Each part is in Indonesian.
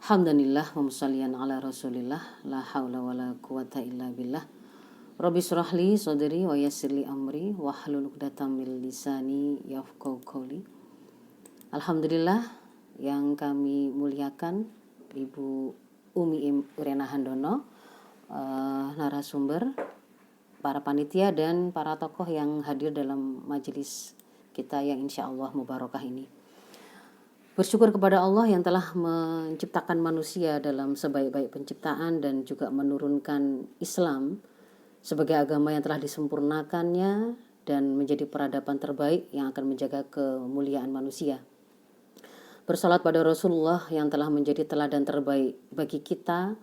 Hamdanillah wa musallian ala rasulillah la haula wa la quwata illa billah. Rabbi surahli sadri wa yassirli amri wahlul 'uqdatam min lisani yafqahu qawli. Alhamdulillah yang kami muliakan Ibu Umi Urena Handono, narasumber, para panitia dan para tokoh yang hadir dalam majelis kita yang insya Allah mubarakah ini. Bersyukur kepada Allah yang telah menciptakan manusia dalam sebaik-baik penciptaan dan juga menurunkan Islam sebagai agama yang telah disempurnakannya dan menjadi peradaban terbaik yang akan menjaga kemuliaan manusia. Bersalat pada Rasulullah yang telah menjadi teladan terbaik bagi kita,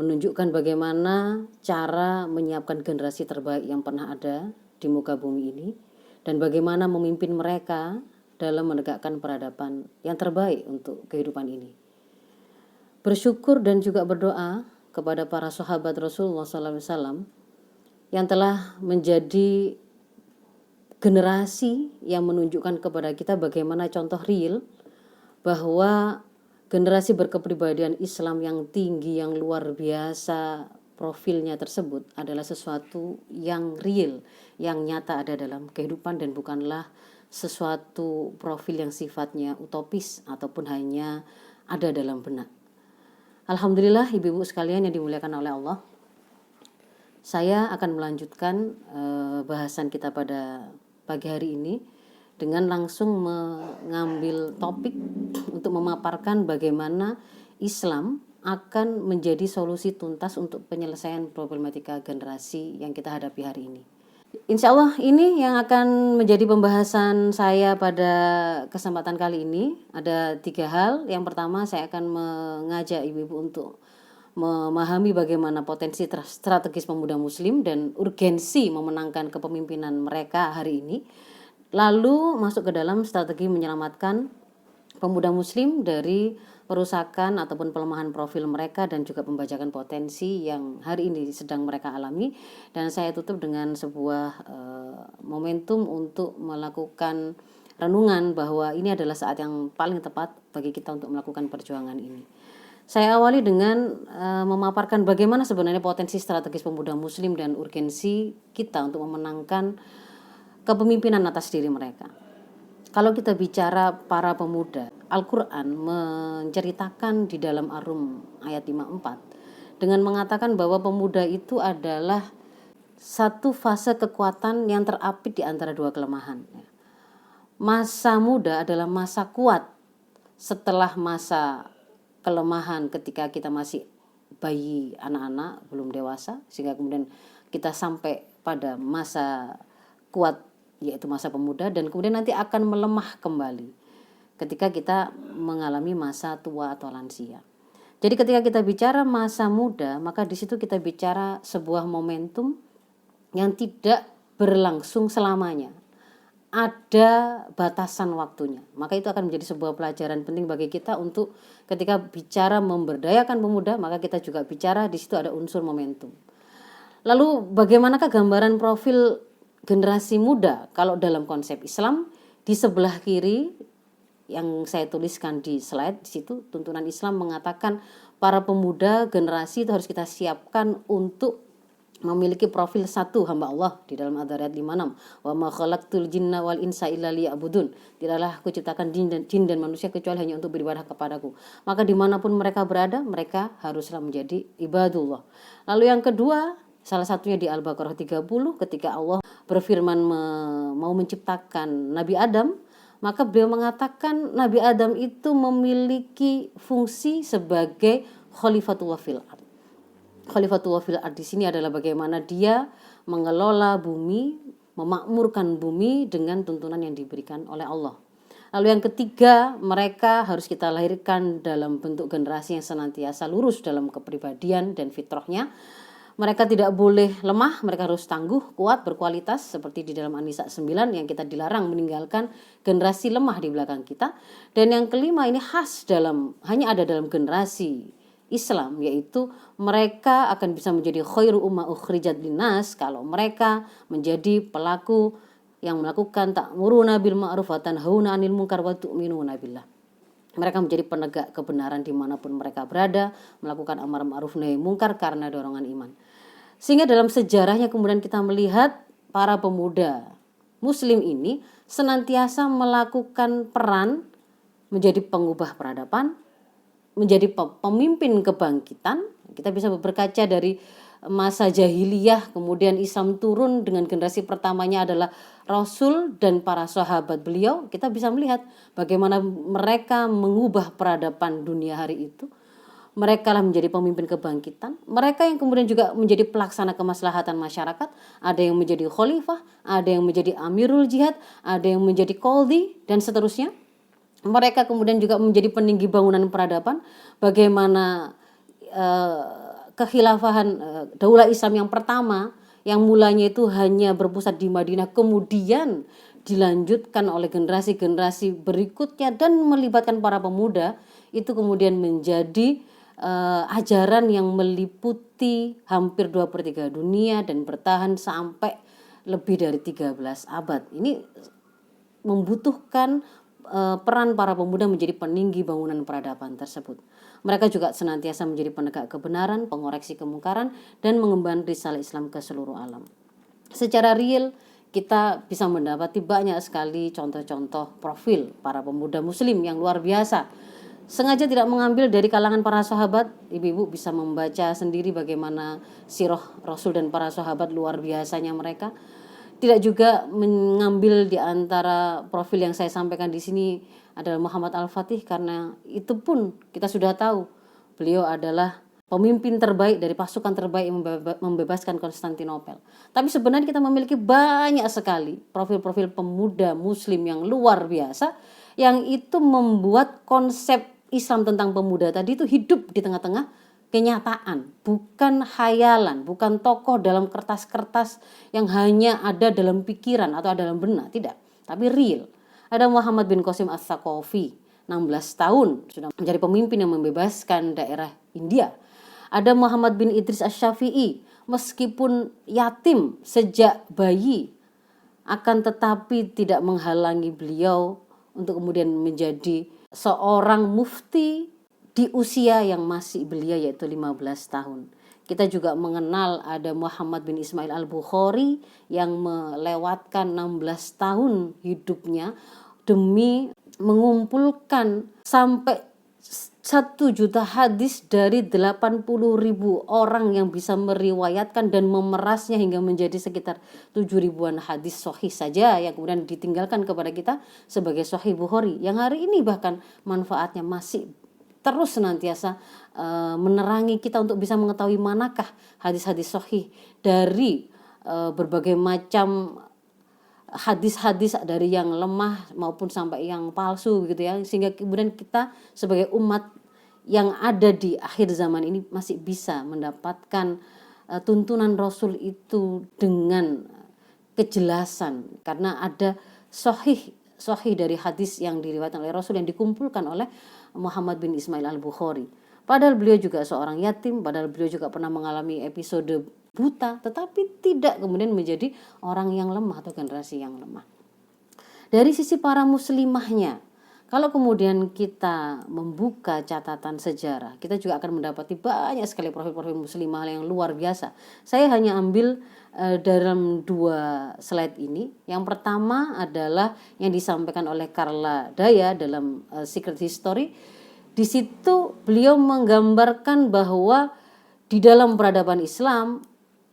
menunjukkan bagaimana cara menyiapkan generasi terbaik yang pernah ada di muka bumi ini dan bagaimana memimpin mereka dalam menegakkan peradaban yang terbaik untuk kehidupan ini. Bersyukur dan juga berdoa kepada para sahabat Rasulullah SAW yang telah menjadi generasi yang menunjukkan kepada kita bagaimana contoh real bahwa generasi berkepribadian Islam yang tinggi, yang luar biasa profilnya tersebut adalah sesuatu yang real, yang nyata ada dalam kehidupan dan bukanlah sesuatu profil yang sifatnya utopis ataupun hanya ada dalam benak. Alhamdulillah ibu-ibu sekalian yang dimuliakan oleh Allah, saya akan melanjutkan bahasan kita pada pagi hari ini dengan langsung mengambil topik untuk memaparkan bagaimana Islam akan menjadi solusi tuntas untuk penyelesaian problematika generasi yang kita hadapi hari ini. Insya Allah ini yang akan menjadi pembahasan saya pada kesempatan kali ini. Ada 3 hal. Yang pertama, saya akan mengajak ibu-ibu untuk memahami bagaimana potensi strategis pemuda muslim dan urgensi memenangkan kepemimpinan mereka hari ini. Lalu masuk ke dalam strategi menyelamatkan pemuda muslim dari perusakan ataupun pelemahan profil mereka dan juga pembajakan potensi yang hari ini sedang mereka alami. Dan saya tutup dengan sebuah momentum untuk melakukan renungan bahwa ini adalah saat yang paling tepat bagi kita untuk melakukan perjuangan ini. Saya awali dengan memaparkan bagaimana sebenarnya potensi strategis pemuda muslim dan urgensi kita untuk memenangkan kepemimpinan atas diri mereka. Kalau kita bicara para pemuda, Al-Quran menceritakan di dalam Ar-Rum ayat 54 dengan mengatakan bahwa pemuda itu adalah satu fase kekuatan yang terapit di antara 2 kelemahan. Masa muda adalah masa kuat setelah masa kelemahan ketika kita masih bayi, anak-anak, belum dewasa, sehingga kemudian kita sampai pada masa kuat yaitu masa pemuda, dan kemudian nanti akan melemah kembali ketika kita mengalami masa tua atau lansia. Jadi ketika kita bicara masa muda, maka di situ kita bicara sebuah momentum yang tidak berlangsung selamanya. Ada batasan waktunya. Maka itu akan menjadi sebuah pelajaran penting bagi kita untuk ketika bicara memberdayakan pemuda, maka kita juga bicara di situ ada unsur momentum. Lalu bagaimanakah gambaran profil generasi muda kalau dalam konsep Islam? Di sebelah kiri yang saya tuliskan di slide, di situ tuntunan Islam mengatakan para pemuda generasi itu harus kita siapkan untuk memiliki profil satu hamba Allah di dalam Ad-Dariyat 56. Wa ma khalaqtul jinna wal insa illa liya'budun. Tidaklah aku ciptakan jin dan manusia kecuali hanya untuk beribadah kepadaku. Maka dimanapun mereka berada, mereka haruslah menjadi ibadullah. Lalu yang kedua, salah satunya di Al-Baqarah 30 ketika Allah berfirman mau menciptakan Nabi Adam, maka beliau mengatakan Nabi Adam itu memiliki fungsi sebagai khalifatullah fil ard. Khalifatullah fil ard di sini adalah bagaimana dia mengelola bumi, memakmurkan bumi dengan tuntunan yang diberikan oleh Allah. Lalu yang ketiga, mereka harus kita lahirkan dalam bentuk generasi yang senantiasa lurus dalam kepribadian dan fitrahnya. Mereka tidak boleh lemah, mereka harus tangguh, kuat, berkualitas seperti di dalam An-Nisa 9 yang kita dilarang meninggalkan generasi lemah di belakang kita. Dan yang kelima ini khas hanya ada dalam generasi Islam, yaitu mereka akan bisa menjadi khairu ummah ukhrijat linnas kalau mereka menjadi pelaku yang melakukan ta'muruna bil ma'ruf wa tanhauna 'anil munkar wa tu'minuna billah. Mereka menjadi penegak kebenaran dimanapun mereka berada, melakukan amar ma'ruf nahi mungkar karena dorongan iman. Sehingga dalam sejarahnya kemudian kita melihat para pemuda Muslim ini senantiasa melakukan peran menjadi pengubah peradaban, menjadi pemimpin kebangkitan. Kita bisa berkaca dari masa jahiliyah, kemudian Islam turun dengan generasi pertamanya adalah Rasul dan para sahabat beliau. Kita bisa melihat bagaimana mereka mengubah peradaban dunia hari itu. Mereka lah menjadi pemimpin kebangkitan. Mereka yang kemudian juga menjadi pelaksana kemaslahatan masyarakat. Ada yang menjadi khalifah, ada yang menjadi amirul jihad, ada yang menjadi qadhi, dan seterusnya. Mereka kemudian juga menjadi peninggi bangunan peradaban. Bagaimana kekhilafahan daulah Islam yang pertama, yang mulanya itu hanya berpusat di Madinah, kemudian dilanjutkan oleh generasi-generasi berikutnya dan melibatkan para pemuda, itu kemudian menjadi ajaran yang meliputi hampir 2/3 dunia dan bertahan sampai lebih dari 13 abad. Ini membutuhkan peran para pemuda menjadi peninggi bangunan peradaban tersebut. Mereka juga senantiasa menjadi penegak kebenaran, pengoreksi kemungkaran, dan mengemban risalah Islam ke seluruh alam. Secara real, kita bisa mendapati banyak sekali contoh-contoh profil para pemuda Muslim yang luar biasa. Sengaja tidak mengambil dari kalangan para sahabat. Ibu-ibu bisa membaca sendiri bagaimana sirah Rasul dan para sahabat luar biasanya mereka. Tidak juga mengambil di antara profil yang saya sampaikan di sini adalah Muhammad Al-Fatih, karena itu pun kita sudah tahu beliau adalah pemimpin terbaik dari pasukan terbaik yang membebaskan Konstantinopel. Tapi sebenarnya kita memiliki banyak sekali profil-profil pemuda Muslim yang luar biasa, yang itu membuat konsep Islam tentang pemuda tadi itu hidup di tengah-tengah kenyataan, bukan khayalan, bukan tokoh dalam kertas-kertas yang hanya ada dalam pikiran atau ada dalam benak, tidak, tapi real. Ada Muhammad bin Qasim As-Saqafi, 16 tahun sudah menjadi pemimpin yang membebaskan daerah India. Ada Muhammad bin Idris Asy-Syafi'i, meskipun yatim sejak bayi, akan tetapi tidak menghalangi beliau untuk kemudian menjadi seorang mufti di usia yang masih belia, yaitu 15 tahun. Kita juga mengenal ada Muhammad bin Ismail Al-Bukhari yang melewatkan 16 tahun hidupnya demi mengumpulkan sampai 1 juta hadis dari 80.000 orang yang bisa meriwayatkan dan memerasnya hingga menjadi sekitar 7.000-an hadis sahih saja yang kemudian ditinggalkan kepada kita sebagai Sahih Bukhari, yang hari ini bahkan manfaatnya masih terus senantiasa menerangi kita untuk bisa mengetahui manakah hadis-hadis sahih dari berbagai macam hadis-hadis, dari yang lemah maupun sampai yang palsu gitu ya, sehingga kemudian kita sebagai umat yang ada di akhir zaman ini masih bisa mendapatkan tuntunan Rasul itu dengan kejelasan, karena ada sahih dari hadis yang diriwayatkan oleh Rasul yang dikumpulkan oleh Muhammad bin Ismail Al-Bukhari. Padahal beliau juga seorang yatim, padahal beliau juga pernah mengalami episode buta, tetapi tidak kemudian menjadi orang yang lemah atau generasi yang lemah. Dari sisi para muslimahnya, kalau kemudian kita membuka catatan sejarah, kita juga akan mendapati banyak sekali profil-profil muslimah yang luar biasa. Saya hanya ambil dalam 2 slide ini. Yang pertama adalah yang disampaikan oleh Carla Daya dalam Secret History. Di situ beliau menggambarkan bahwa di dalam peradaban Islam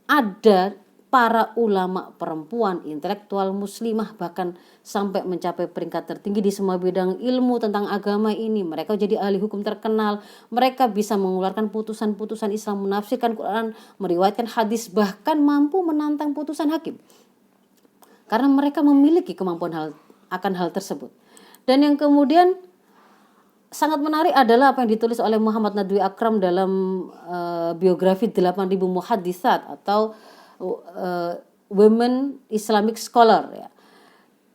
ada para ulama perempuan, intelektual muslimah, bahkan sampai mencapai peringkat tertinggi di semua bidang ilmu tentang agama ini. Mereka jadi ahli hukum terkenal, mereka bisa mengeluarkan putusan-putusan Islam, menafsirkan Quran, meriwayatkan hadis, bahkan mampu menantang putusan hakim. Karena mereka memiliki kemampuan akan hal tersebut. Dan yang kemudian sangat menarik adalah apa yang ditulis oleh Muhammad Nadwi Akram dalam biografi 8.000 muhadditsat atau Women Islamic Scholar ya.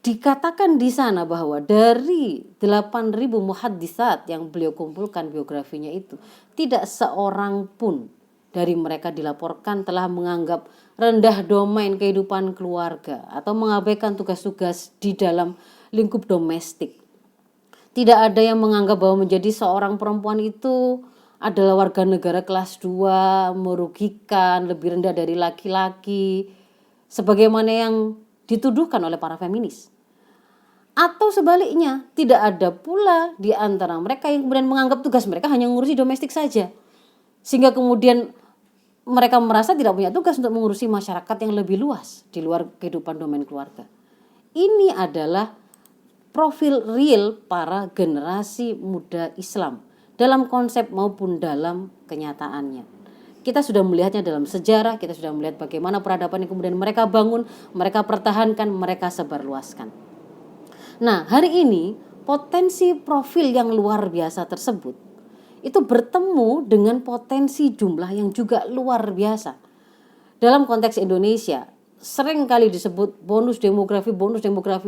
Dikatakan di sana bahwa dari 8.000 muhadditsat yang beliau kumpulkan biografinya itu, tidak seorang pun dari mereka dilaporkan telah menganggap rendah domain kehidupan keluarga atau mengabaikan tugas-tugas di dalam lingkup domestik. Tidak ada yang menganggap bahwa menjadi seorang perempuan itu adalah warga negara kelas 2, merugikan, lebih rendah dari laki-laki, sebagaimana yang dituduhkan oleh para feminis. Atau sebaliknya, tidak ada pula di antara mereka yang kemudian menganggap tugas mereka hanya mengurusi domestik saja. Sehingga kemudian mereka merasa tidak punya tugas untuk mengurusi masyarakat yang lebih luas di luar kehidupan domain keluarga. Ini adalah profil real para generasi muda Islam dalam konsep maupun dalam kenyataannya. Kita sudah melihatnya dalam sejarah, kita sudah melihat bagaimana peradaban yang kemudian mereka bangun, mereka pertahankan, mereka sebarluaskan. Nah, hari ini potensi profil yang luar biasa tersebut itu bertemu dengan potensi jumlah yang juga luar biasa. Dalam konteks Indonesia, sering kali disebut bonus demografi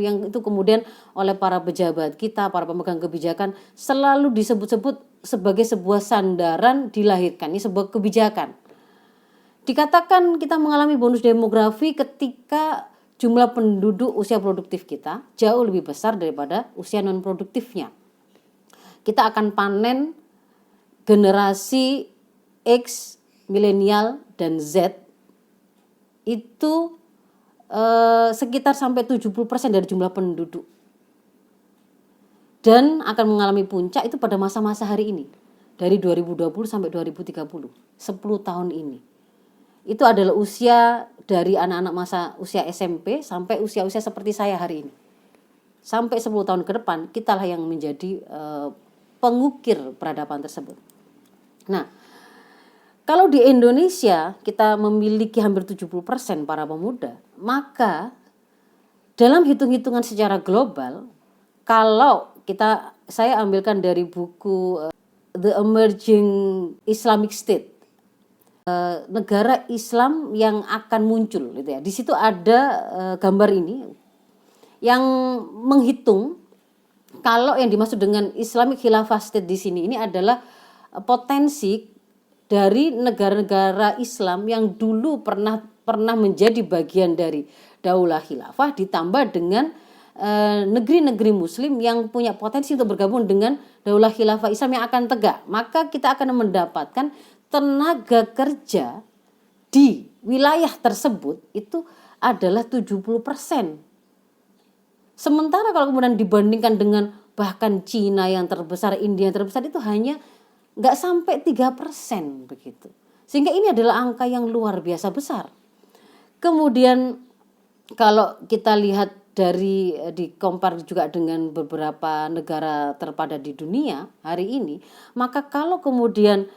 yang itu kemudian oleh para pejabat kita, para pemegang kebijakan selalu disebut-sebut sebagai sebuah sandaran dilahirkan, ini sebuah kebijakan. Dikatakan kita mengalami bonus demografi ketika jumlah penduduk usia produktif kita jauh lebih besar daripada usia non produktifnya. Kita akan panen generasi X, milenial dan Z itu sekitar sampai 70% dari jumlah penduduk. Dan akan mengalami puncak itu pada masa-masa hari ini. Dari 2020 sampai 2030, 10 tahun ini. Itu adalah usia dari anak-anak masa usia SMP sampai usia-usia seperti saya hari ini. Sampai 10 tahun ke depan, kitalah yang menjadi pengukir peradaban tersebut. Nah, kalau di Indonesia kita memiliki hampir 70% para pemuda, maka dalam hitung-hitungan secara global, kalau saya ambilkan dari buku The Emerging Islamic State, negara Islam yang akan muncul gitu ya. Di situ ada gambar ini yang menghitung kalau yang dimaksud dengan Islamic Khilafah State di sini ini adalah potensi dari negara-negara Islam yang dulu pernah menjadi bagian dari Daulah Khilafah ditambah dengan negeri-negeri Muslim yang punya potensi untuk bergabung dengan Daulah Khilafah Islam yang akan tegak. Maka kita akan mendapatkan tenaga kerja di wilayah tersebut itu adalah 70%. Sementara kalau kemudian dibandingkan dengan bahkan Cina yang terbesar, India yang terbesar itu hanya nggak sampai 3% begitu. Sehingga ini adalah angka yang luar biasa besar. Kemudian kalau kita lihat dari dikompar juga dengan beberapa negara terpadat di dunia hari ini, maka kalau kemudian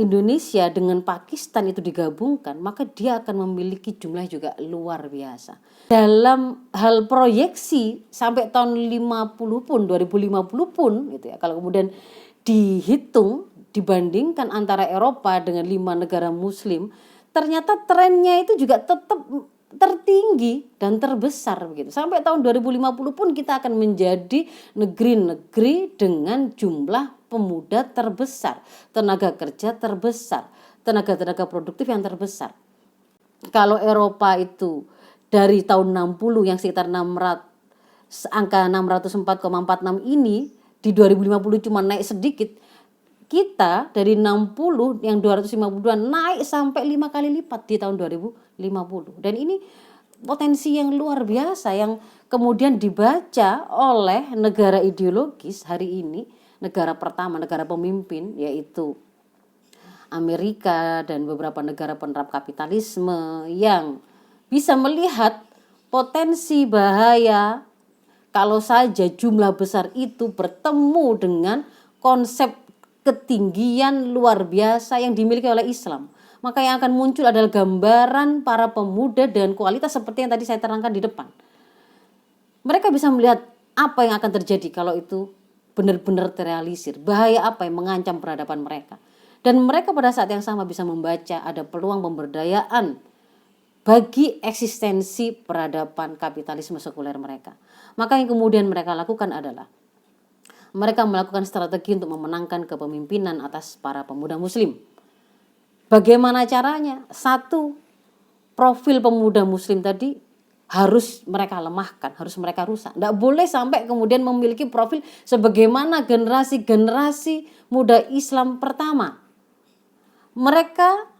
Indonesia dengan Pakistan itu digabungkan, maka dia akan memiliki jumlah juga luar biasa. Dalam hal proyeksi sampai tahun 50 pun, 2050 pun gitu ya. Kalau kemudian dihitung, dibandingkan antara Eropa dengan 5 negara Muslim, ternyata trennya itu juga tetap tertinggi dan terbesar begitu. Sampai tahun 2050 pun kita akan menjadi negeri-negeri dengan jumlah pemuda terbesar, tenaga kerja terbesar, tenaga produktif yang terbesar. Kalau Eropa itu dari tahun 60 yang sekitar 600, angka 604,46 ini di 2050 cuma naik sedikit. Kita dari 60 yang 252 naik sampai 5 kali lipat di tahun 2050. Dan ini potensi yang luar biasa yang kemudian dibaca oleh negara ideologis hari ini, negara pertama, negara pemimpin yaitu Amerika dan beberapa negara penerap kapitalisme yang bisa melihat potensi bahaya kalau saja jumlah besar itu bertemu dengan konsep ketinggian luar biasa yang dimiliki oleh Islam. Maka yang akan muncul adalah gambaran para pemuda dengan kualitas seperti yang tadi saya terangkan di depan. Mereka bisa melihat apa yang akan terjadi kalau itu benar-benar terrealisir. Bahaya apa yang mengancam peradaban mereka. Dan mereka pada saat yang sama bisa membaca ada peluang pemberdayaan bagi eksistensi peradaban kapitalisme sekuler mereka. Maka yang kemudian mereka lakukan adalah mereka melakukan strategi untuk memenangkan kepemimpinan atas para pemuda Muslim. Bagaimana caranya? 1, profil pemuda Muslim tadi harus mereka lemahkan, harus mereka rusak. Tidak boleh sampai kemudian memiliki profil sebagaimana generasi-generasi muda Islam pertama. Mereka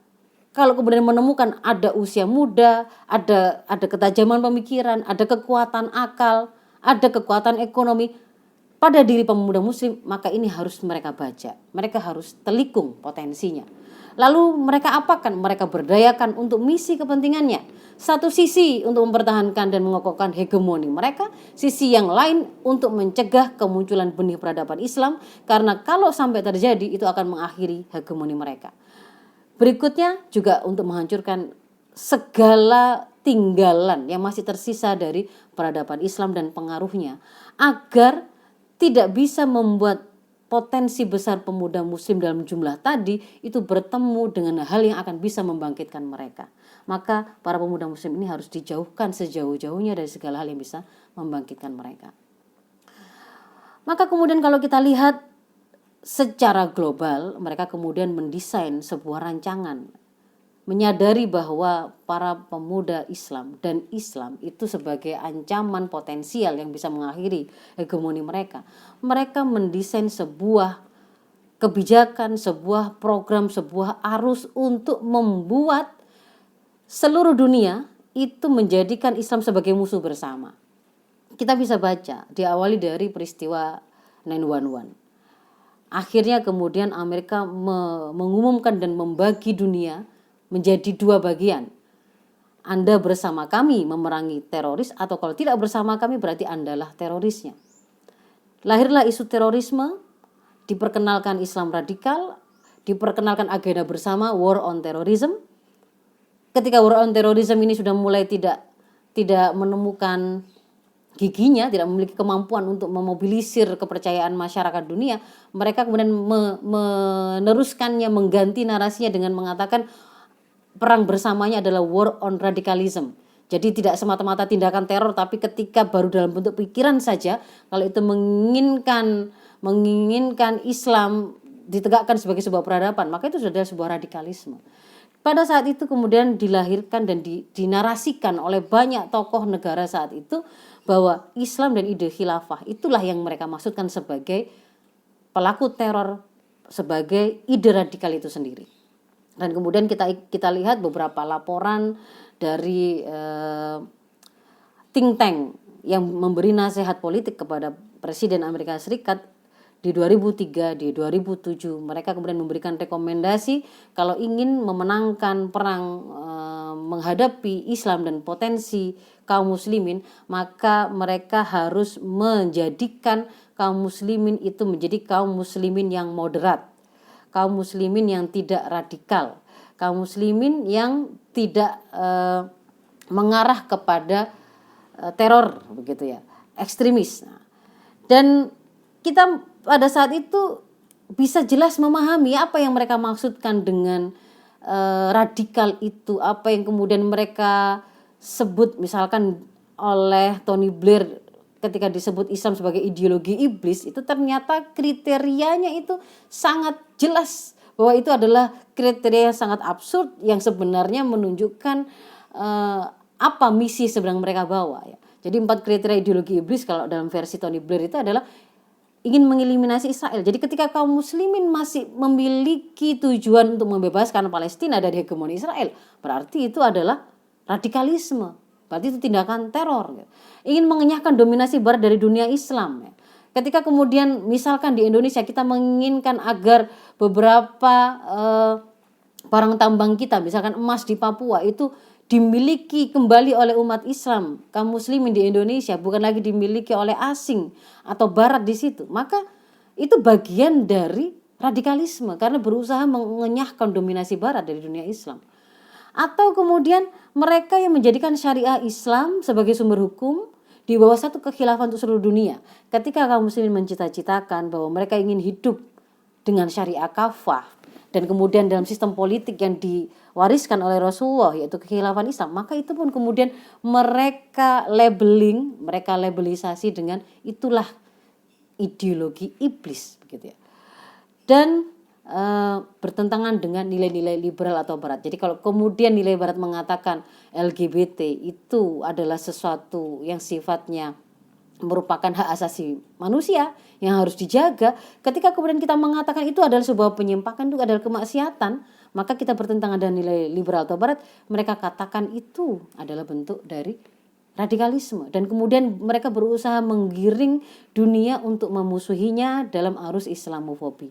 kalau kemudian menemukan ada usia muda, ada ketajaman pemikiran, ada kekuatan akal, ada kekuatan ekonomi pada diri pemuda muslim, maka ini harus mereka baca. Mereka harus telikung potensinya. Lalu mereka apakan? Mereka berdayakan untuk misi kepentingannya. Satu sisi untuk mempertahankan dan mengokohkan hegemoni mereka, sisi yang lain untuk mencegah kemunculan benih peradaban Islam, karena kalau sampai terjadi itu akan mengakhiri hegemoni mereka. Berikutnya juga untuk menghancurkan segala tinggalan yang masih tersisa dari peradaban Islam dan pengaruhnya, agar tidak bisa membuat potensi besar pemuda muslim dalam jumlah tadi itu bertemu dengan hal yang akan bisa membangkitkan mereka. Maka para pemuda muslim ini harus dijauhkan sejauh-jauhnya dari segala hal yang bisa membangkitkan mereka. Maka kemudian kalau kita lihat secara global, mereka kemudian mendesain sebuah rancangan, menyadari bahwa para pemuda Islam dan Islam itu sebagai ancaman potensial yang bisa mengakhiri hegemoni mereka. Mereka mendesain sebuah kebijakan, sebuah program, sebuah arus untuk membuat seluruh dunia itu menjadikan Islam sebagai musuh bersama. Kita bisa baca, diawali dari peristiwa 9/11. Akhirnya kemudian Amerika mengumumkan dan membagi dunia menjadi dua bagian. Anda bersama kami memerangi teroris, atau kalau tidak bersama kami berarti Andalah terorisnya. Lahirlah isu terorisme, diperkenalkan Islam radikal, diperkenalkan agenda bersama War on Terrorism. Ketika War on Terrorism ini sudah mulai tidak menemukan giginya, tidak memiliki kemampuan untuk memobilisir kepercayaan masyarakat dunia, mereka kemudian meneruskannya, mengganti narasinya dengan mengatakan perang bersamanya adalah war on radicalism. Jadi tidak semata-mata tindakan teror, tapi ketika baru dalam bentuk pikiran saja, kalau itu menginginkan Islam ditegakkan sebagai sebuah peradaban, maka itu sudah adalah sebuah radikalisme. Pada saat itu kemudian dilahirkan dan dinarasikan oleh banyak tokoh negara saat itu bahwa Islam dan ide khilafah itulah yang mereka maksudkan sebagai pelaku teror, sebagai ide radikal itu sendiri. Dan kemudian kita lihat beberapa laporan dari think tank yang memberi nasihat politik kepada Presiden Amerika Serikat di 2003, di 2007. Mereka kemudian memberikan rekomendasi kalau ingin memenangkan perang menghadapi Islam dan potensi kaum muslimin, maka mereka harus menjadikan kaum muslimin itu menjadi kaum muslimin yang moderat, kaum muslimin yang tidak radikal, kaum muslimin yang tidak mengarah kepada teror, begitu ya, ekstremis. Dan kita pada saat itu bisa jelas memahami apa yang mereka maksudkan dengan radikal itu, apa yang kemudian mereka sebut misalkan oleh Tony Blair ketika disebut Islam sebagai ideologi iblis, itu ternyata kriterianya itu sangat jelas bahwa itu adalah kriteria yang sangat absurd yang sebenarnya menunjukkan apa misi sebenarnya mereka bawa ya. Jadi 4 kriteria ideologi iblis kalau dalam versi Tony Blair itu adalah ingin mengeliminasi Israel. Jadi ketika kaum muslimin masih memiliki tujuan untuk membebaskan Palestina dari hegemoni Israel, berarti itu adalah radikalisme. Berarti itu tindakan teror. Ingin mengenyahkan dominasi barat dari dunia Islam. Ketika kemudian misalkan di Indonesia kita menginginkan agar beberapa barang tambang kita, misalkan emas di Papua itu dimiliki kembali oleh umat Islam, kaum muslimin di Indonesia, bukan lagi dimiliki oleh asing atau barat di situ, maka itu bagian dari radikalisme karena berusaha mengenyahkan dominasi barat dari dunia Islam. Atau kemudian mereka yang menjadikan syariah Islam sebagai sumber hukum di bawah satu kekhilafan untuk seluruh dunia. Ketika kaum muslimin mencita-citakan bahwa mereka ingin hidup dengan syariah kafah dan kemudian dalam sistem politik yang diwariskan oleh Rasulullah yaitu kekhilafan Islam, maka itu pun kemudian mereka labelisasi dengan itulah ideologi iblis, begitu ya. Dan bertentangan dengan nilai-nilai liberal atau barat. Jadi kalau kemudian nilai barat mengatakan LGBT itu adalah sesuatu yang sifatnya merupakan hak asasi manusia yang harus dijaga, ketika kemudian kita mengatakan itu adalah sebuah penyimpangan, itu adalah kemaksiatan, maka kita bertentangan dengan nilai liberal atau barat. Mereka katakan itu adalah bentuk dari radikalisme, dan kemudian mereka berusaha menggiring dunia untuk memusuhinya dalam arus Islamofobi.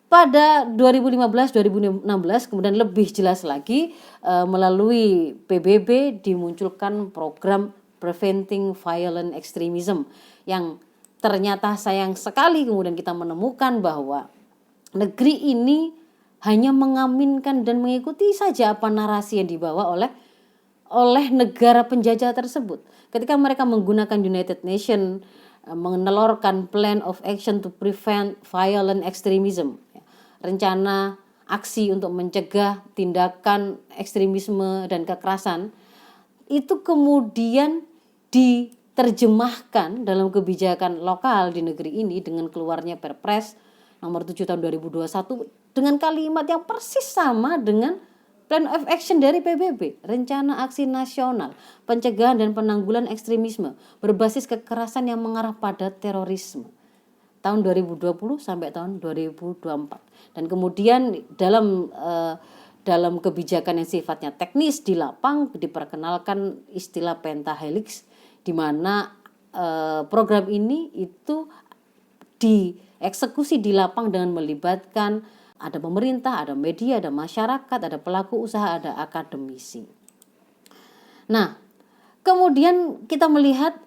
Pada 2015-2016 kemudian lebih jelas lagi melalui PBB dimunculkan program Preventing Violent Extremism yang ternyata sayang sekali kemudian kita menemukan bahwa negeri ini hanya mengaminkan dan mengikuti saja apa narasi yang dibawa oleh negara penjajah tersebut. Ketika mereka menggunakan United Nations menelorkan Plan of Action to Prevent Violent Extremism, rencana aksi untuk mencegah tindakan ekstremisme dan kekerasan, itu kemudian diterjemahkan dalam kebijakan lokal di negeri ini dengan keluarnya Perpres nomor 7 tahun 2021 dengan kalimat yang persis sama dengan Plan of Action dari PBB, Rencana Aksi Nasional Pencegahan dan Penanggulangan Ekstremisme berbasis kekerasan yang mengarah pada terorisme tahun 2020 sampai tahun 2024. Dan kemudian dalam kebijakan yang sifatnya teknis di lapang diperkenalkan istilah pentahelix, di mana program ini itu dieksekusi di lapang dengan melibatkan ada pemerintah, ada media, ada masyarakat, ada pelaku usaha, ada akademisi. Nah, kemudian kita melihat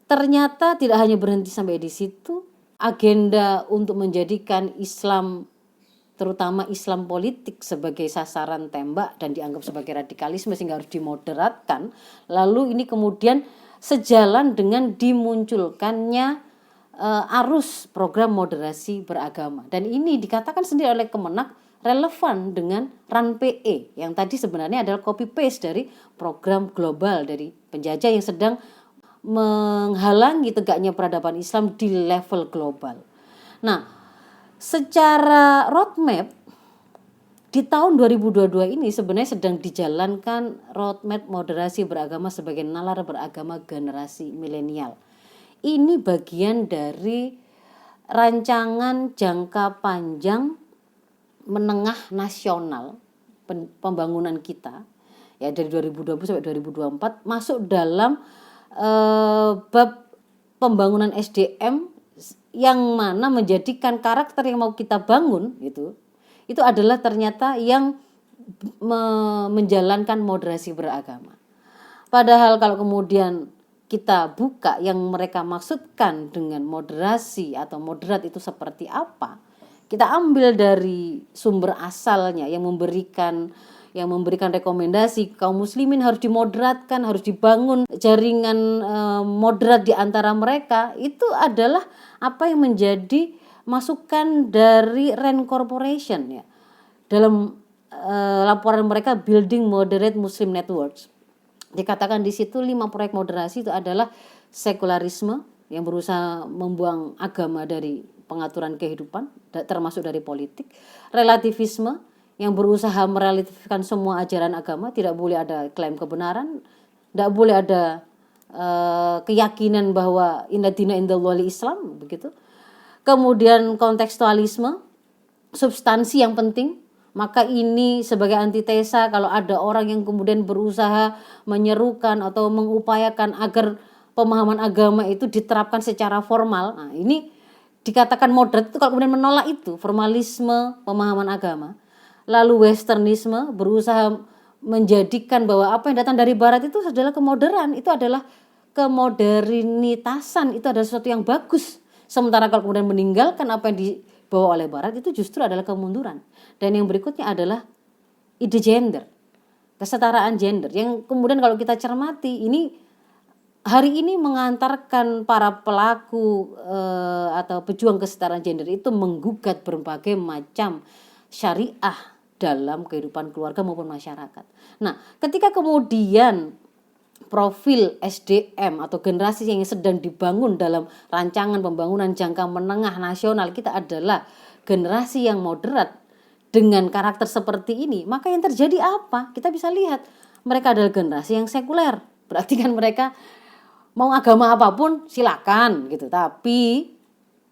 ternyata tidak hanya berhenti sampai di situ, agenda untuk menjadikan Islam, terutama Islam politik, sebagai sasaran tembak dan dianggap sebagai radikalisme sehingga harus dimoderatkan. Lalu ini kemudian sejalan dengan dimunculkannya arus program moderasi beragama, dan ini dikatakan sendiri oleh Kemenak relevan dengan RAN-PE yang tadi sebenarnya adalah copy paste dari program global dari penjajah yang sedang menghalangi tegaknya peradaban Islam di level global. Nah, secara roadmap di tahun 2022 ini sebenarnya sedang dijalankan roadmap moderasi beragama sebagai nalar beragama generasi milenial. Ini bagian dari rancangan jangka panjang menengah nasional pembangunan kita ya dari 2020 sampai 2024, masuk dalam bab pembangunan SDM yang mana menjadikan karakter yang mau kita bangun itu adalah ternyata yang menjalankan moderasi beragama. Padahal kalau kemudian kita buka yang mereka maksudkan dengan moderasi atau moderat itu seperti apa, kita ambil dari sumber asalnya yang memberikan rekomendasi kaum muslimin harus dimoderatkan, harus dibangun jaringan moderat di antara mereka. Itu adalah apa yang menjadi masukan dari RAND Corporation ya dalam laporan mereka Building Moderate Muslim Networks. Dikatakan di situ 5 proyek moderasi itu adalah sekularisme yang berusaha membuang agama dari pengaturan kehidupan termasuk dari politik, relativisme yang berusaha merelatifkan semua ajaran agama, tidak boleh ada klaim kebenaran, tidak boleh ada keyakinan bahwa inna dina indallahi Islam begitu. Kemudian kontekstualisme, substansi yang penting. Maka ini sebagai antitesa kalau ada orang yang kemudian berusaha menyerukan atau mengupayakan agar pemahaman agama itu diterapkan secara formal. Nah, ini dikatakan moderat itu kalau kemudian menolak itu formalisme pemahaman agama. Lalu westernisme berusaha menjadikan bahwa apa yang datang dari barat itu adalah kemoderan, itu adalah kemodernitasan, itu adalah sesuatu yang bagus. Sementara kalau kemudian meninggalkan apa yang dibawa oleh barat itu justru adalah kemunduran. Dan yang berikutnya adalah ide gender, kesetaraan gender, yang kemudian kalau kita cermati ini hari ini mengantarkan para pelaku atau pejuang kesetaraan gender itu menggugat berbagai macam syariah dalam kehidupan keluarga maupun masyarakat. Nah, ketika kemudian profil SDM atau generasi yang sedang dibangun dalam rancangan pembangunan jangka menengah nasional kita adalah generasi yang moderat dengan karakter seperti ini, maka yang terjadi apa? Kita bisa lihat mereka adalah generasi yang sekuler. Berarti kan mereka mau agama apapun silakan gitu, tapi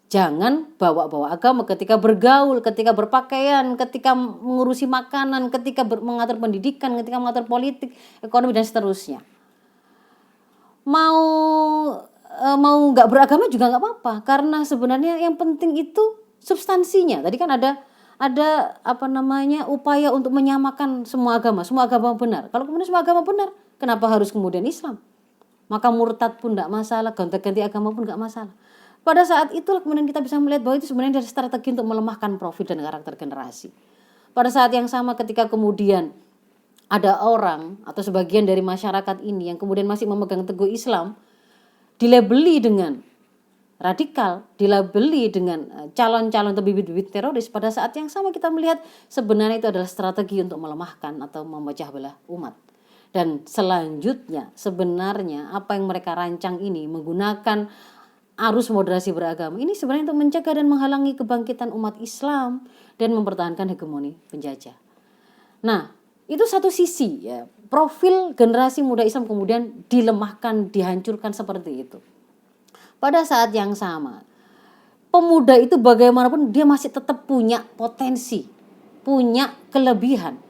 jangan bawa-bawa agama ketika bergaul, ketika berpakaian, ketika mengurusi makanan, ketika mengatur pendidikan, ketika mengatur politik, ekonomi dan seterusnya. Mau nggak beragama juga nggak apa-apa, karena sebenarnya yang penting itu substansinya. Tadi kan ada upaya untuk menyamakan semua agama benar. Kalau kemudian semua agama benar, kenapa harus kemudian Islam? Maka murtad pun tidak masalah, gonta-ganti agama pun nggak masalah. Pada saat itulah kemudian kita bisa melihat bahwa itu sebenarnya dari strategi untuk melemahkan profil dan karakter generasi. Pada saat yang sama ketika kemudian ada orang atau sebagian dari masyarakat ini yang kemudian masih memegang teguh Islam, dilabeli dengan radikal, dilabeli dengan calon-calon atau bibit-bibit teroris, pada saat yang sama kita melihat sebenarnya itu adalah strategi untuk melemahkan atau memecah belah umat. Dan selanjutnya sebenarnya apa yang mereka rancang ini menggunakan arus moderasi beragama ini sebenarnya untuk mencegah dan menghalangi kebangkitan umat Islam dan mempertahankan hegemoni penjajah. Nah, itu satu sisi ya, profil generasi muda Islam kemudian dilemahkan, dihancurkan seperti itu. Pada saat yang sama, pemuda itu bagaimanapun dia masih tetap punya potensi, punya kelebihan.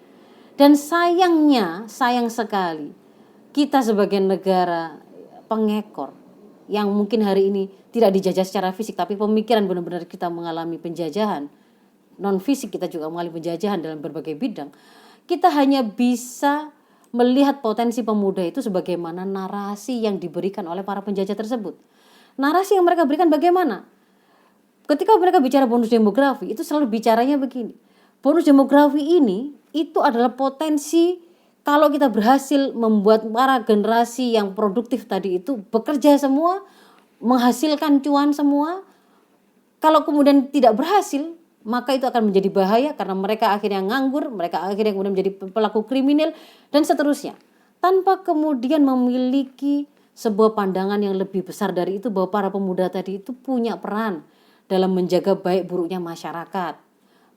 Dan sayang sekali kita sebagai negara pengekor yang mungkin hari ini tidak dijajah secara fisik, tapi pemikiran benar-benar kita mengalami penjajahan. Non fisik kita juga mengalami penjajahan dalam berbagai bidang. Kita hanya bisa melihat potensi pemuda itu sebagaimana narasi yang diberikan oleh para penjajah tersebut. Narasi yang mereka berikan bagaimana? Ketika mereka bicara bonus demografi, itu selalu bicaranya begini. Bonus demografi ini itu adalah potensi kalau kita berhasil membuat para generasi yang produktif tadi itu bekerja semua, menghasilkan cuan semua. Kalau kemudian tidak berhasil, maka itu akan menjadi bahaya karena mereka akhirnya nganggur, mereka akhirnya kemudian menjadi pelaku kriminal dan seterusnya. Tanpa kemudian memiliki sebuah pandangan yang lebih besar dari itu bahwa para pemuda tadi itu punya peran dalam menjaga baik buruknya masyarakat,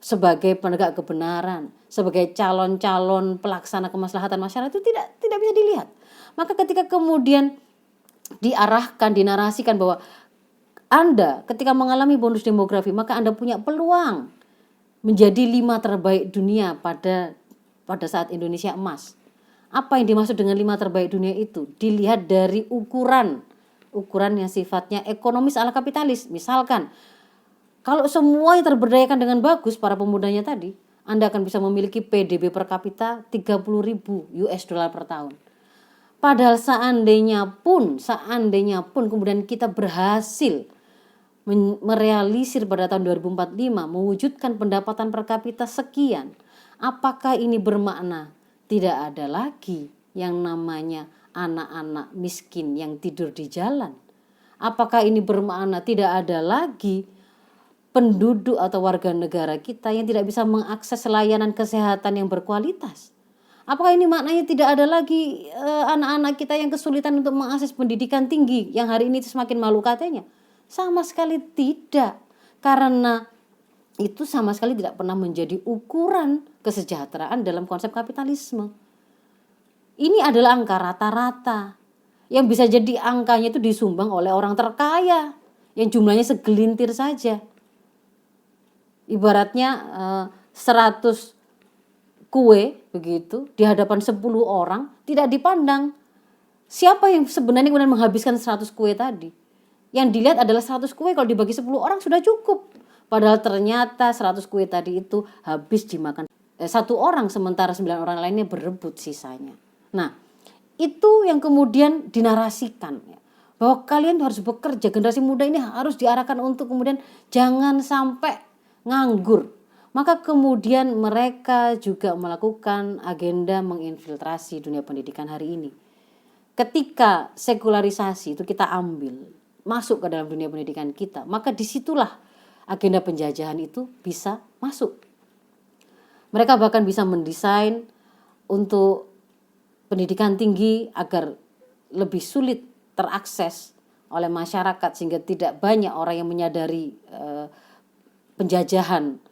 sebagai penegak kebenaran, sebagai calon-calon pelaksana kemaslahatan masyarakat itu tidak bisa dilihat. Maka ketika kemudian diarahkan, dinarasikan bahwa Anda ketika mengalami bonus demografi maka Anda punya peluang menjadi 5 terbaik dunia pada saat Indonesia emas. Apa yang dimaksud dengan 5 terbaik dunia itu? Dilihat dari ukuran yang sifatnya ekonomis ala kapitalis. Misalkan kalau semua yang terberdayakan dengan bagus para pemudanya tadi, Anda akan bisa memiliki PDB per kapita 30.000 US dollar per tahun. Padahal seandainya pun kemudian kita berhasil merealisir pada tahun 2045 mewujudkan pendapatan per kapita sekian, apakah ini bermakna tidak ada lagi yang namanya anak-anak miskin yang tidur di jalan? Apakah ini bermakna tidak ada lagi penduduk atau warga negara kita yang tidak bisa mengakses layanan kesehatan yang berkualitas? Apakah ini maknanya tidak ada lagi anak-anak kita yang kesulitan untuk mengakses pendidikan tinggi yang hari ini semakin malu katanya? Sama sekali tidak, karena itu sama sekali tidak pernah menjadi ukuran kesejahteraan dalam konsep kapitalisme. Ini adalah angka rata-rata yang bisa jadi angkanya itu disumbang oleh orang terkaya yang jumlahnya segelintir saja. Ibaratnya 100 kue begitu di hadapan 10 orang tidak dipandang siapa yang sebenarnya kemudian menghabiskan 100 kue tadi. Yang dilihat adalah 100 kue kalau dibagi 10 orang sudah cukup. Padahal ternyata 100 kue tadi itu habis dimakan 1 orang sementara 9 orang lainnya berebut sisanya. Nah, itu yang kemudian dinarasikan ya, bahwa kalian harus bekerja, generasi muda ini harus diarahkan untuk kemudian jangan sampai nganggur. Maka kemudian mereka juga melakukan agenda menginfiltrasi dunia pendidikan hari ini. Ketika sekularisasi itu kita ambil masuk ke dalam dunia pendidikan kita, maka disitulah agenda penjajahan itu bisa masuk. Mereka bahkan bisa mendesain untuk pendidikan tinggi agar lebih sulit terakses oleh masyarakat sehingga tidak banyak orang yang menyadari penjajahan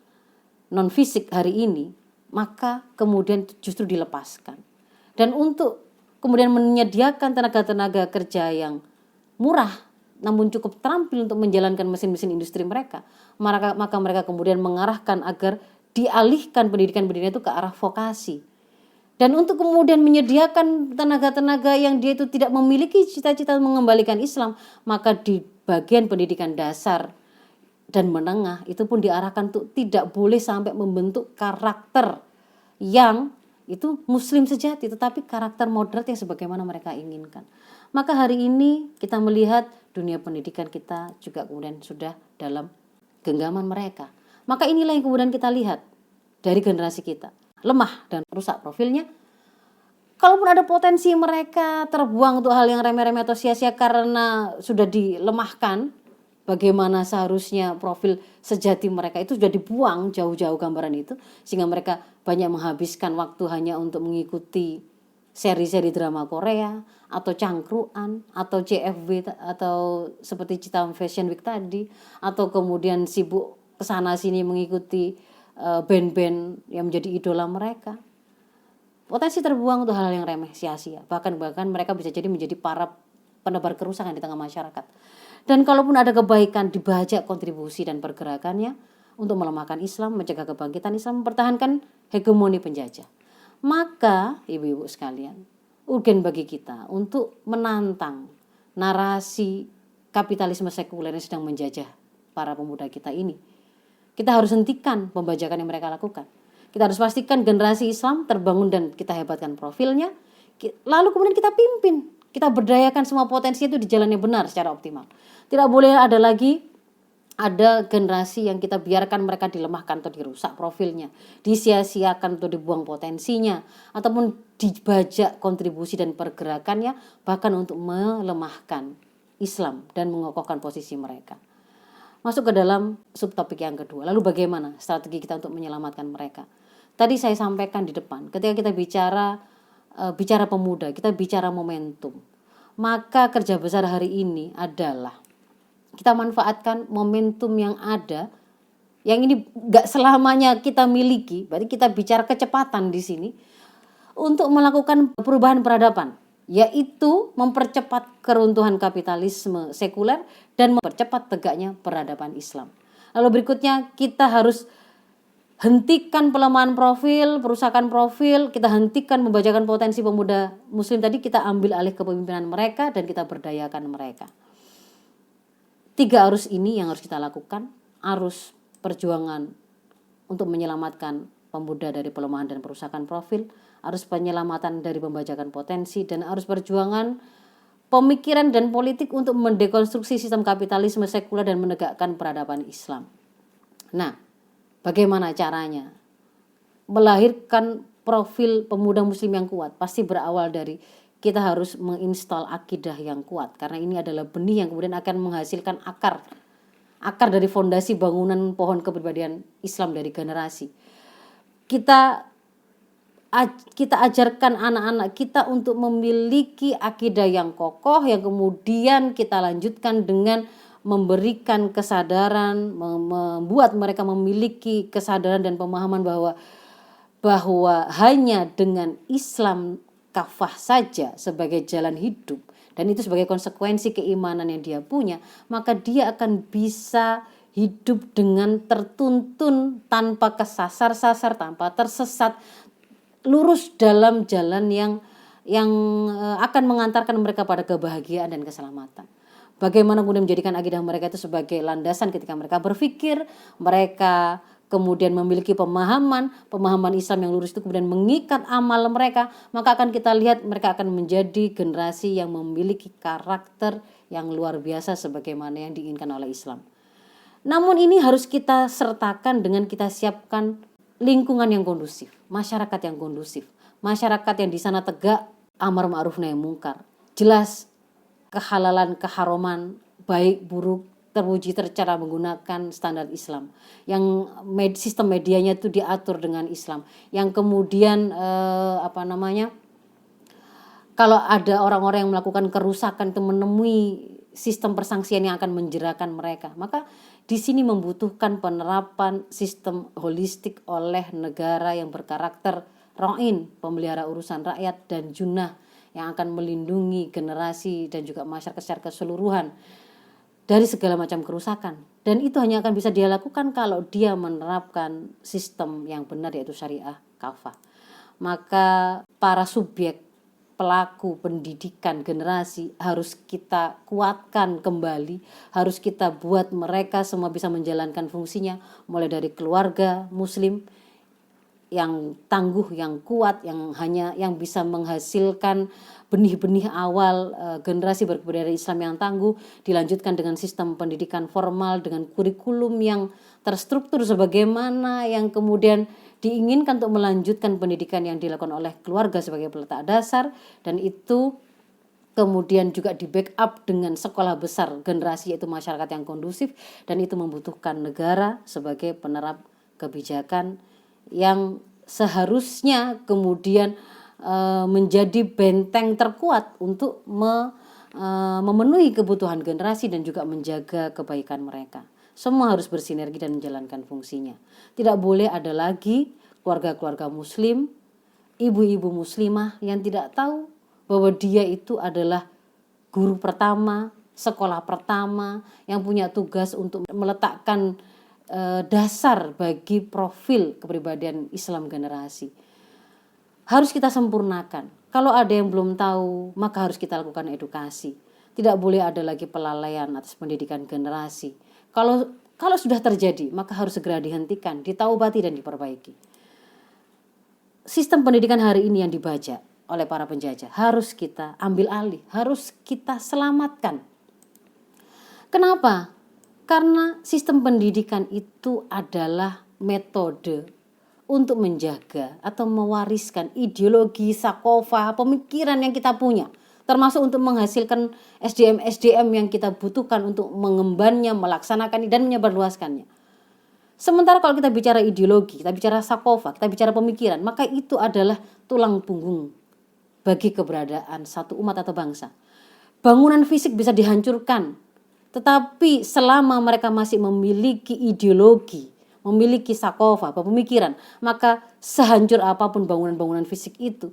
non fisik hari ini, maka kemudian justru dilepaskan. Dan untuk kemudian menyediakan tenaga-tenaga kerja yang murah namun cukup terampil untuk menjalankan mesin-mesin industri mereka, maka mereka kemudian mengarahkan agar dialihkan pendidikan-pendidikan itu ke arah vokasi. Dan untuk kemudian menyediakan tenaga-tenaga yang dia itu tidak memiliki cita-cita mengembalikan Islam, maka di bagian pendidikan dasar dan menengah itu pun diarahkan untuk tidak boleh sampai membentuk karakter yang itu muslim sejati, tetapi karakter moderat yang sebagaimana mereka inginkan. Maka hari ini kita melihat dunia pendidikan kita juga kemudian sudah dalam genggaman mereka. Maka inilah yang kemudian kita lihat dari generasi kita, lemah dan rusak profilnya. Kalaupun ada potensi mereka terbuang untuk hal yang remeh-remeh atau sia-sia karena sudah dilemahkan, bagaimana seharusnya profil sejati mereka itu sudah dibuang jauh-jauh gambaran itu, sehingga mereka banyak menghabiskan waktu hanya untuk mengikuti seri-seri drama Korea atau cangkruan atau CFW atau seperti Citam Fashion Week tadi, atau kemudian sibuk kesana sini mengikuti band-band yang menjadi idola mereka. Potensi terbuang untuk hal yang remeh, sia-sia. Bahkan mereka bisa jadi menjadi para penebar kerusakan di tengah masyarakat. Dan kalaupun ada kebaikan, dibajak kontribusi dan pergerakannya untuk melemahkan Islam, mencegah kebangkitan Islam, mempertahankan hegemoni penjajah. Maka ibu-ibu sekalian, urgen bagi kita untuk menantang narasi kapitalisme sekuler yang sedang menjajah para pemuda kita ini. Kita harus hentikan pembajakan yang mereka lakukan. Kita harus pastikan generasi Islam terbangun dan kita hebatkan profilnya. Lalu kemudian kita pimpin, kita berdayakan semua potensi itu di jalan yang benar secara optimal. Tidak boleh ada generasi yang kita biarkan mereka dilemahkan atau dirusak profilnya, disia-siakan atau dibuang potensinya, ataupun dibajak kontribusi dan pergerakannya, bahkan untuk melemahkan Islam dan mengokohkan posisi mereka. Masuk ke dalam subtopik yang kedua. Lalu bagaimana strategi kita untuk menyelamatkan mereka? Tadi saya sampaikan di depan, ketika kita bicara pemuda, kita bicara momentum. Maka kerja besar hari ini adalah kita manfaatkan momentum yang ada, yang ini gak selamanya kita miliki. Berarti kita bicara kecepatan di sini untuk melakukan perubahan peradaban, yaitu mempercepat keruntuhan kapitalisme sekuler dan mempercepat tegaknya peradaban Islam. Lalu berikutnya kita harus hentikan pelemahan profil, perusakan profil, kita hentikan membajakan potensi pemuda muslim tadi, kita ambil alih kepemimpinan mereka dan kita berdayakan mereka. 3 arus ini yang harus kita lakukan, arus perjuangan untuk menyelamatkan pemuda dari pelemahan dan perusakan profil, arus penyelamatan dari pembajakan potensi, dan arus perjuangan pemikiran dan politik untuk mendekonstruksi sistem kapitalisme sekuler dan menegakkan peradaban Islam. Nah, bagaimana caranya? Melahirkan profil pemuda muslim yang kuat pasti berawal dari kita harus menginstal akidah yang kuat, karena ini adalah benih yang kemudian akan menghasilkan akar dari fondasi bangunan pohon kepribadian Islam dari generasi. Kita ajarkan anak-anak kita untuk memiliki akidah yang kokoh, yang kemudian kita lanjutkan dengan memberikan kesadaran, membuat mereka memiliki kesadaran dan pemahaman bahwa hanya dengan Islam kafah saja sebagai jalan hidup, dan itu sebagai konsekuensi keimanan yang dia punya, maka dia akan bisa hidup dengan tertuntun, tanpa kesasar-sasar, tanpa tersesat, lurus dalam jalan yang akan mengantarkan mereka pada kebahagiaan dan keselamatan. Bagaimana kemudian menjadikan akidah mereka itu sebagai landasan ketika mereka berpikir, mereka kemudian memiliki pemahaman Islam yang lurus itu kemudian mengikat amal mereka, maka akan kita lihat mereka akan menjadi generasi yang memiliki karakter yang luar biasa sebagaimana yang diinginkan oleh Islam. Namun ini harus kita sertakan dengan kita siapkan lingkungan yang kondusif, masyarakat yang kondusif, masyarakat yang di sana tegak amar ma'ruf nahi mungkar, jelas kehalalan, keharuman, baik buruk terwujud secara menggunakan standar Islam, yang sistem medianya itu diatur dengan Islam, yang kemudian kalau ada orang-orang yang melakukan kerusakan itu menemui sistem persangsian yang akan menjerakan mereka, maka di sini membutuhkan penerapan sistem holistik oleh negara yang berkarakter ra'in, pemelihara urusan rakyat, dan junah yang akan melindungi generasi dan juga masyarakat secara keseluruhan dari segala macam kerusakan. Dan itu hanya akan bisa dia lakukan kalau dia menerapkan sistem yang benar, yaitu syariah kafah. Maka para subjek pelaku pendidikan generasi harus kita kuatkan kembali, harus kita buat mereka semua bisa menjalankan fungsinya, mulai dari keluarga muslim yang tangguh, yang kuat, yang bisa menghasilkan benih-benih awal generasi berkebudayaan Islam yang tangguh, dilanjutkan dengan sistem pendidikan formal dengan kurikulum yang terstruktur sebagaimana yang kemudian diinginkan untuk melanjutkan pendidikan yang dilakukan oleh keluarga sebagai peletak dasar, dan itu kemudian juga di backup dengan sekolah besar generasi, yaitu masyarakat yang kondusif, dan itu membutuhkan negara sebagai penerap kebijakan yang seharusnya kemudian menjadi benteng terkuat untuk memenuhi kebutuhan generasi dan juga menjaga kebaikan mereka. Semua harus bersinergi dan menjalankan fungsinya. Tidak boleh ada lagi keluarga-keluarga muslim, ibu-ibu muslimah yang tidak tahu bahwa dia itu adalah guru pertama, sekolah pertama, yang punya tugas untuk meletakkan dasar bagi profil kepribadian Islam generasi. Harus kita sempurnakan. Kalau ada yang belum tahu, maka harus kita lakukan edukasi. Tidak boleh ada lagi pelalaian atas pendidikan generasi. Kalau sudah terjadi, maka harus segera dihentikan, ditaubati dan diperbaiki. Sistem pendidikan hari ini yang dibajak oleh para penjajah harus kita ambil alih, harus kita selamatkan. Kenapa? Karena sistem pendidikan itu adalah metode untuk menjaga atau mewariskan ideologi, sakofah, pemikiran yang kita punya, termasuk untuk menghasilkan SDM-SDM yang kita butuhkan untuk mengembannya, melaksanakan dan menyebarluaskannya. Sementara kalau kita bicara ideologi, kita bicara sakofah, kita bicara pemikiran, maka itu adalah tulang punggung bagi keberadaan satu umat atau bangsa. Bangunan fisik bisa dihancurkan, tetapi selama mereka masih memiliki ideologi, memiliki sakofah, pemikiran, maka sehancur apapun bangunan-bangunan fisik itu,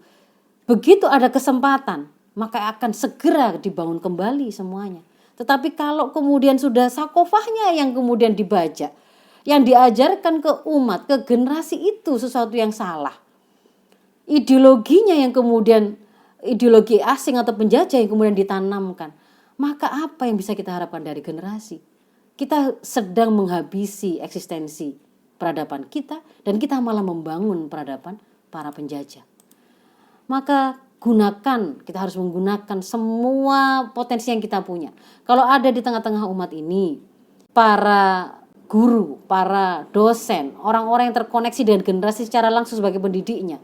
begitu ada kesempatan, maka akan segera dibangun kembali semuanya. Tetapi kalau kemudian sudah sakofahnya yang kemudian dibajak, yang diajarkan ke umat, ke generasi itu sesuatu yang salah, ideologinya yang kemudian ideologi asing atau penjajah yang kemudian ditanamkan, maka apa yang bisa kita harapkan dari generasi? Kita sedang menghabisi eksistensi peradaban kita, dan kita malah membangun peradaban para penjajah. Maka kita harus menggunakan semua potensi yang kita punya. Kalau ada di tengah-tengah umat ini, para guru, para dosen, orang-orang yang terkoneksi dengan generasi secara langsung sebagai pendidiknya,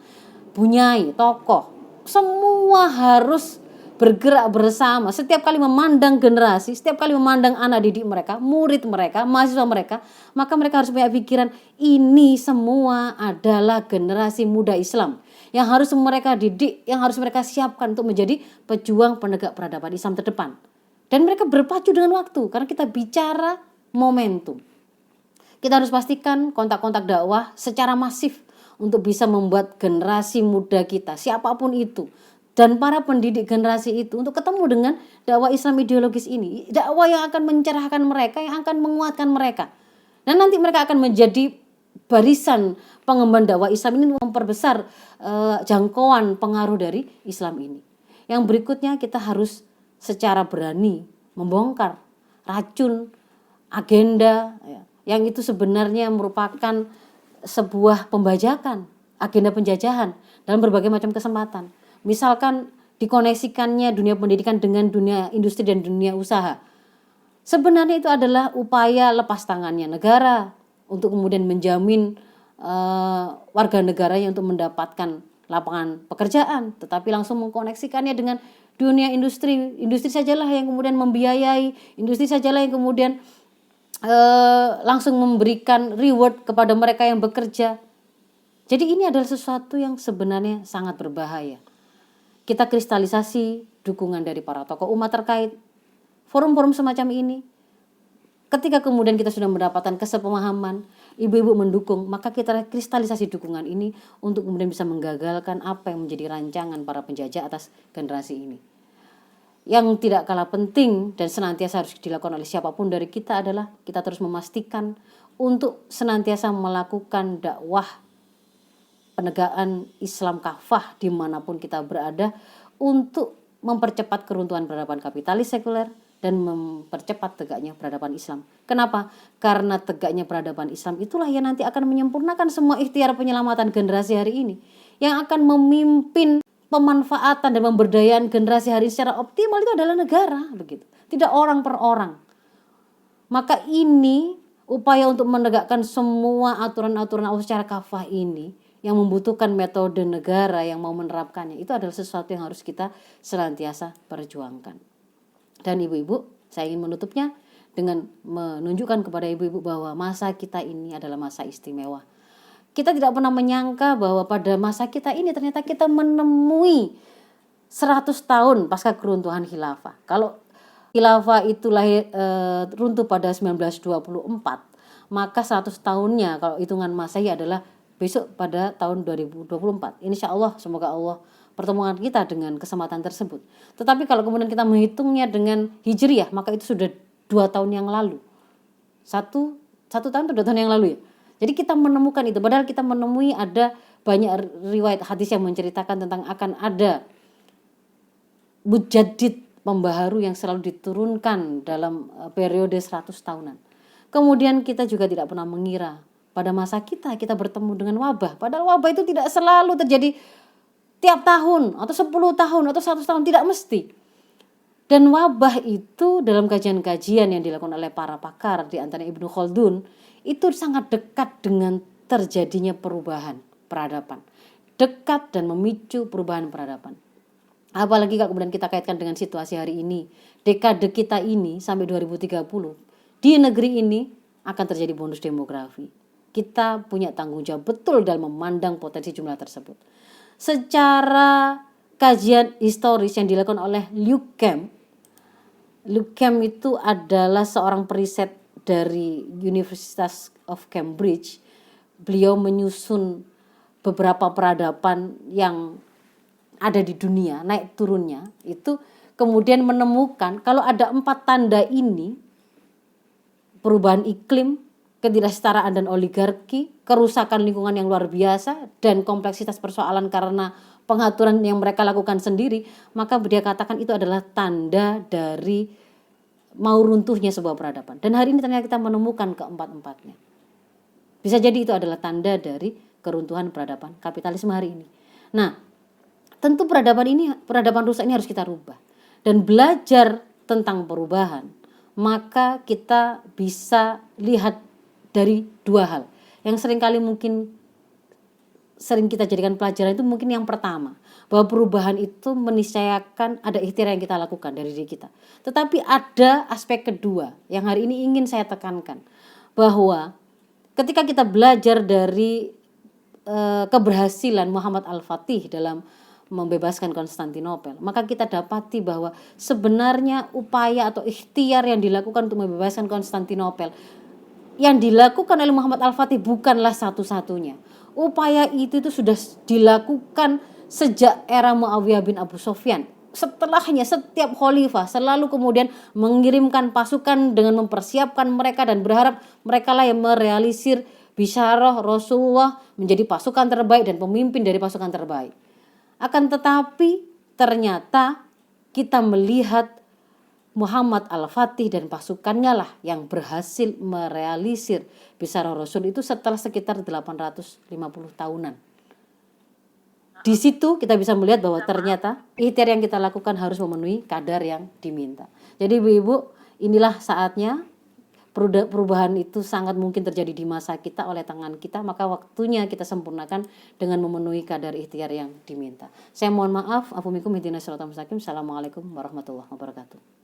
bunyai, tokoh, semua harus bergerak bersama. Setiap kali memandang generasi, setiap kali memandang anak didik mereka, murid mereka, mahasiswa mereka, maka mereka harus punya pikiran, ini semua adalah generasi muda Islam yang harus mereka didik, yang harus mereka siapkan untuk menjadi pejuang penegak peradaban Islam terdepan. Dan mereka berpacu dengan waktu, karena kita bicara momentum. Kita harus pastikan kontak-kontak dakwah secara masif untuk bisa membuat generasi muda kita, siapapun itu, dan para pendidik generasi itu untuk ketemu dengan dakwah Islam ideologis ini, dakwah yang akan mencerahkan mereka, yang akan menguatkan mereka. Dan nanti mereka akan menjadi barisan pengemban dakwah Islam ini, memperbesar jangkauan pengaruh dari Islam ini. Yang berikutnya, kita harus secara berani membongkar racun agenda yang itu sebenarnya merupakan sebuah pembajakan, agenda penjajahan dalam berbagai macam kesempatan. Misalkan dikoneksikannya dunia pendidikan dengan dunia industri dan dunia usaha. Sebenarnya itu adalah upaya lepas tangannya negara untuk kemudian menjamin warga negaranya untuk mendapatkan lapangan pekerjaan, tetapi langsung mengkoneksikannya dengan dunia industri. Industri sajalah yang kemudian membiayai, industri sajalah yang kemudian langsung memberikan reward kepada mereka yang bekerja. Jadi ini adalah sesuatu yang sebenarnya sangat berbahaya. Kita kristalisasi dukungan dari para tokoh umat terkait, forum-forum semacam ini, Ketika kemudian kita sudah mendapatkan kesepemahaman, ibu-ibu mendukung, maka kita kristalisasi dukungan ini untuk kemudian bisa menggagalkan apa yang menjadi rancangan para penjajah atas generasi ini. Yang tidak kalah penting dan senantiasa harus dilakukan oleh siapapun dari kita adalah kita terus memastikan untuk senantiasa melakukan dakwah penegakan Islam kafah dimanapun kita berada untuk mempercepat keruntuhan peradaban kapitalis sekuler dan mempercepat tegaknya peradaban Islam. Kenapa? Karena tegaknya peradaban Islam itulah yang nanti akan menyempurnakan semua ikhtiar penyelamatan generasi hari ini, yang akan memimpin pemanfaatan dan pemberdayaan generasi hari ini secara optimal itu adalah negara, begitu. Tidak orang per orang. Maka ini upaya untuk menegakkan semua aturan-aturan Allah secara kafah ini yang membutuhkan metode negara yang mau menerapkannya, itu adalah sesuatu yang harus kita senantiasa perjuangkan. Dan ibu-ibu, saya ingin menutupnya dengan menunjukkan kepada ibu-ibu bahwa masa kita ini adalah masa istimewa. Kita tidak pernah menyangka bahwa pada masa kita ini ternyata kita menemui 100 tahun pasca keruntuhan khilafah. Kalau khilafah itu runtuh pada 1924, maka 100 tahunnya kalau hitungan Masehi adalah besok pada tahun 2024. Insya Allah, semoga Allah pertemuan kita dengan kesempatan tersebut. Tetapi kalau kemudian kita menghitungnya dengan hijriyah, maka itu sudah 2 tahun yang lalu. Satu tahun atau 2 tahun yang lalu ya. Jadi kita menemukan itu, padahal kita menemui ada banyak riwayat hadis yang menceritakan tentang akan ada mujaddid pembaharu yang selalu diturunkan dalam periode 100 tahunan. Kemudian kita juga tidak pernah mengira pada masa kita bertemu dengan wabah. Padahal wabah itu tidak selalu terjadi tiap tahun atau 10 tahun atau 100 tahun, tidak mesti. Dan wabah itu dalam kajian-kajian yang dilakukan oleh para pakar di antara Ibnu Khaldun itu sangat dekat dengan terjadinya perubahan peradaban. Dekat dan memicu perubahan peradaban. Apalagi kalau kemudian kita kaitkan dengan situasi hari ini. Dekade kita ini sampai 2030 di negeri ini akan terjadi bonus demografi. Kita punya tanggung jawab betul dalam memandang potensi jumlah tersebut. Secara kajian historis yang dilakukan oleh Luke Camp itu adalah seorang periset dari Universitas of Cambridge. Beliau menyusun beberapa peradaban yang ada di dunia, naik turunnya, itu kemudian menemukan kalau ada 4 tanda ini, perubahan iklim, ketidaksetaraan dan oligarki, kerusakan lingkungan yang luar biasa, dan kompleksitas persoalan karena pengaturan yang mereka lakukan sendiri, maka dia katakan itu adalah tanda dari mau runtuhnya sebuah peradaban. Dan hari ini ternyata kita menemukan keempat-empatnya. Bisa jadi itu adalah tanda dari keruntuhan peradaban kapitalisme hari ini. Nah, tentu peradaban rusak ini harus kita rubah. Dan belajar tentang perubahan, maka kita bisa lihat dari 2 hal. Yang sering kita jadikan pelajaran itu mungkin yang pertama, bahwa perubahan itu meniscayakan ada ikhtiar yang kita lakukan dari diri kita. Tetapi ada aspek kedua yang hari ini ingin saya tekankan, bahwa ketika kita belajar dari keberhasilan Muhammad Al-Fatih dalam membebaskan Konstantinopel, maka kita dapati bahwa sebenarnya upaya atau ikhtiar yang dilakukan untuk membebaskan Konstantinopel yang dilakukan oleh Muhammad Al-Fatih bukanlah satu-satunya. Upaya itu sudah dilakukan sejak era Muawiyah bin Abu Sufyan. Setelahnya setiap khalifah selalu kemudian mengirimkan pasukan dengan mempersiapkan mereka dan berharap mereka lah yang merealisir bisyarah Rasulullah menjadi pasukan terbaik dan pemimpin dari pasukan terbaik. Akan tetapi ternyata kita melihat Muhammad Al-Fatih dan pasukannya lah yang berhasil merealisir bisyarah Rasul itu setelah sekitar 850 tahunan. Di situ kita bisa melihat bahwa ternyata ikhtiar yang kita lakukan harus memenuhi kadar yang diminta. Jadi ibu-ibu, inilah saatnya perubahan itu sangat mungkin terjadi di masa kita oleh tangan kita, maka waktunya kita sempurnakan dengan memenuhi kadar ikhtiar yang diminta. Saya mohon maaf, afumikum ihdinas siratal mustaqim. Assalamualaikum warahmatullahi wabarakatuh.